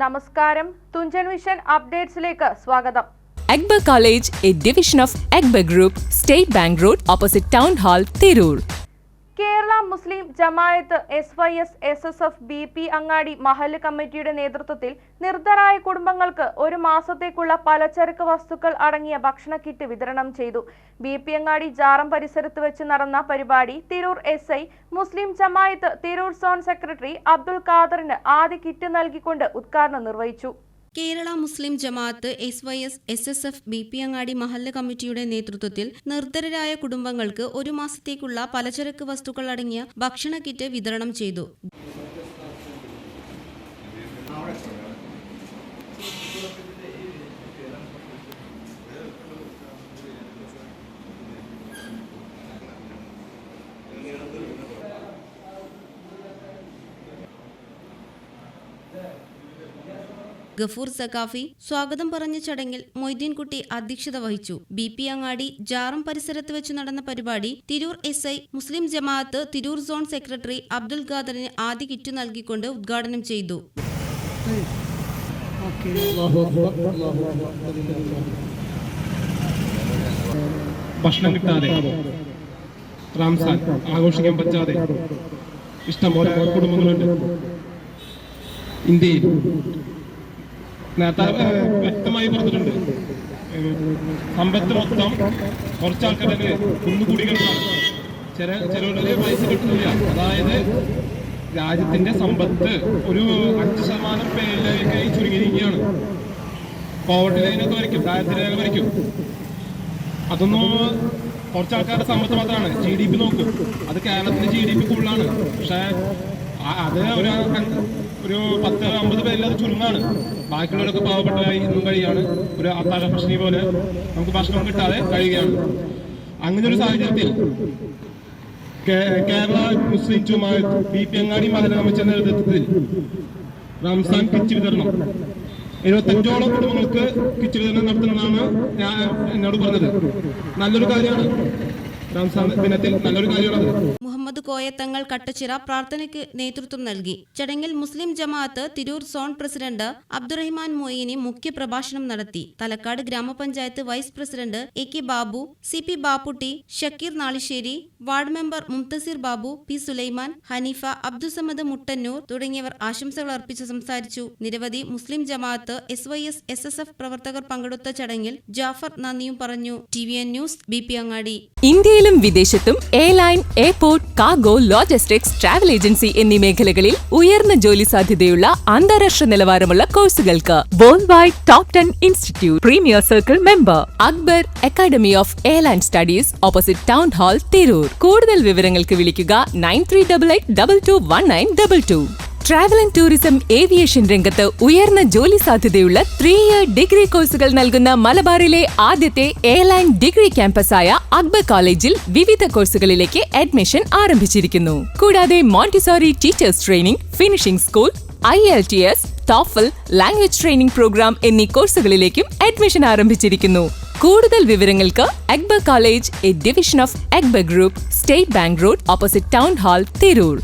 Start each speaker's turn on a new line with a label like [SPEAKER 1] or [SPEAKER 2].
[SPEAKER 1] നമസ്കാരം, തുഞ്ചൻ വിഷൻ അപ്ഡേറ്റ്സിലേക്ക് സ്വാഗതം.
[SPEAKER 2] Akbar College, a division of Akbar Group, State Bank Road, opposite Town Hall, Tirur.
[SPEAKER 1] Kerala Muslim Jamaat SYS SSF BP അങ്ങാടി മഹല്ല് കമ്മിറ്റിയുടെ നേതൃത്വത്തിൽ നിർധരായ കുടുംബങ്ങൾക്ക് ഒരു മാസത്തേക്കുള്ള പലചരക്ക് വസ്തുക്കൾ അടങ്ങിയ ഭക്ഷണ കിറ്റ് വിതരണം ചെയ്തു. BP അങ്ങാടി ജാറം പരിസരത്ത് വെച്ച് നടന്ന പരിപാടി തിരൂർ SI മുസ്ലിം ജമാഅത്ത് തിരൂർ സോൺ സെക്രട്ടറി അബ്ദുൽ ഖാദറിന് ആദ്യ കിറ്റ് നൽകിക്കൊണ്ട് ഉദ്ഘാടനം നിർവഹിച്ചു.
[SPEAKER 3] കേരള മുസ്ലിം ജമാഅത്ത് SYS SSF BP അങ്ങാടി മഹല്ല് കമ്മിറ്റിയുടെ നേതൃത്വത്തിൽ നിർധരരായ കുടുംബങ്ങൾക്ക് ഒരു മാസത്തേക്കുള്ള പലചരക്ക് വസ്തുക്കൾ അടങ്ങിയ ഭക്ഷണ കിറ്റ് വിതരണം ചെയ്തു. ഗഫൂർ സഖാഫി സ്വാഗതം പറഞ്ഞ ചടങ്ങിൽ മൊയ്തീൻകുട്ടി അധ്യക്ഷത വഹിച്ചു. BP അങ്ങാടി ജാറം പരിസരത്ത് വെച്ച് നടന്ന പരിപാടി തിരൂർ SI മുസ്ലിം ജമാഅത്ത് തിരൂർ സോൺ സെക്രട്ടറി അബ്ദുൽ ഖാദറിന് ആദ്യ കിറ്റ് നൽകിക്കൊണ്ട് ഉദ്ഘാടനം ചെയ്തു.
[SPEAKER 4] ഭക്ഷണം കിട്ടാതെ റംസാൻ ആഘോഷിക്കാൻ പറ്റാതെ ഇഷ്ടംപോലെ കുടുംബങ്ങളുണ്ട് ഇന്ത്യയിൽ. നേരത്തെ വ്യക്തമായി പറഞ്ഞിട്ടുണ്ട്, സമ്പത്ത് മൊത്തം കുറച്ചാൾക്കാരുടെ കുന്നുകൂടികളാണ്. ചിലരുടെ പൈസ കിട്ടുന്നില്ല. അതായത് രാജ്യത്തിന്റെ സമ്പത്ത് ഒരു 5% പേരിലേക്ക് ചുരുങ്ങിയിരിക്കുകയാണ്. പോവർട്ടി ലൈനൊക്കെ വരയ്ക്കും, ദാരിദ്ര്യ രേഖ വരയ്ക്കും. അതൊന്നും കുറച്ചാൾക്കാരുടെ സമ്പത്ത് മാത്രമാണ്. GDP നോക്കും, അത് കേരളത്തിന്റെ GDP കൂടുതലാണ്. പക്ഷെ അത് ഒരു 10-50 പേരിൽ അത് ചുരുങ്ങാണ്. ബാക്കിയുള്ളവരൊക്കെ പാവപ്പെട്ടതായി ഇന്നും കഴിയാണ്. ഒരു അത്താഴ ഭക്ഷണി പോലെ നമുക്ക് ഭക്ഷണം കിട്ടാതെ കഴിയുകയാണ്. അങ്ങനെ ഒരു സാഹചര്യത്തിൽ കേരള മുസ്ലിം ജമാഅത്ത് BP അങ്ങാടി മഹല്ല് കമ്മിറ്റിയുടെ നേതൃത്വത്തിൽ റംസാൻ കിറ്റ് വിതരണം 75ഓളം കുടുംബങ്ങൾക്ക് കിറ്റ് വിതരണം നടത്തുന്നതാണ് എന്നോട് പറഞ്ഞത്. നല്ലൊരു കാര്യമാണ്. റംസാൻ ദിനത്തിൽ നല്ലൊരു കാര്യമാണ്.
[SPEAKER 3] മുഹമ്മദ് കോയത്തങ്ങൾ കട്ടച്ചിറ പ്രാർത്ഥനയ്ക്ക് നേതൃത്വം നൽകി. ചടങ്ങിൽ മുസ്ലിം ജമാഅത്ത് തിരൂർ സോൺ പ്രസിഡന്റ് അബ്ദുറഹിമാൻ മൊയ്നി മുഖ്യ പ്രഭാഷണം നടത്തി. തലക്കാട് ഗ്രാമപഞ്ചായത്ത് vice president AK Babu, CP Bapputty, Shakeer Nalisseri, ward member Mumthasir Babu, P Sulaiman, Haneefa, Abdussamad Muttannur തുടങ്ങിയവർ ആശംസകൾ അർപ്പിച്ച് സംസാരിച്ചു. നിരവധി മുസ്ലിം ജമാഅത്ത് SYS SSF പ്രവർത്തകർ പങ്കെടുത്ത ചടങ്ങിൽ ജാഫർ നന്ദിയും പറഞ്ഞു. TVN news BP Angadi.
[SPEAKER 2] ഇന്ത്യയിലും വിദേശത്തും airline, airport, cargo, logistics, travel agency എന്നീ മേഖലകളിൽ ഉയർന്ന ജോലി സാധ്യതയുള്ള അന്താരാഷ്ട്ര നിലവാരമുള്ള കോഴ്സുകൾക്ക് world wide top 10 institute premier circle member Akbar academy of airline studies, opposite town hall, Tirur. കൂടുതൽ വിവരങ്ങൾക്ക് വിളിക്കുക 9388221922. ട്രാവൽ ആൻഡ് ടൂറിസം ഏവിയേഷൻ രംഗത്ത് ഉയർന്ന ജോലി സാധ്യതയുള്ള 3-year ഡിഗ്രി കോഴ്സുകൾ നൽകുന്ന മലബാറിലെ ആദ്യത്തെ എയർലൈൻ ഡിഗ്രി ക്യാമ്പസായ അക്ബർ കോളേജിൽ വിവിധ കോഴ്സുകളിലേക്ക് അഡ്മിഷൻ ആരംഭിച്ചിരിക്കുന്നു. കൂടാതെ Montessori teachers training, finishing school, IELTS, TOEFL, language training programme എന്നീ കോഴ്സുകളിലേക്കും അഡ്മിഷൻ ആരംഭിച്ചിരിക്കുന്നു. കൂടുതൽ വിവരങ്ങൾക്ക് Akbar college, a division of Akbar group, state bank road, opposite town hall, Tirur.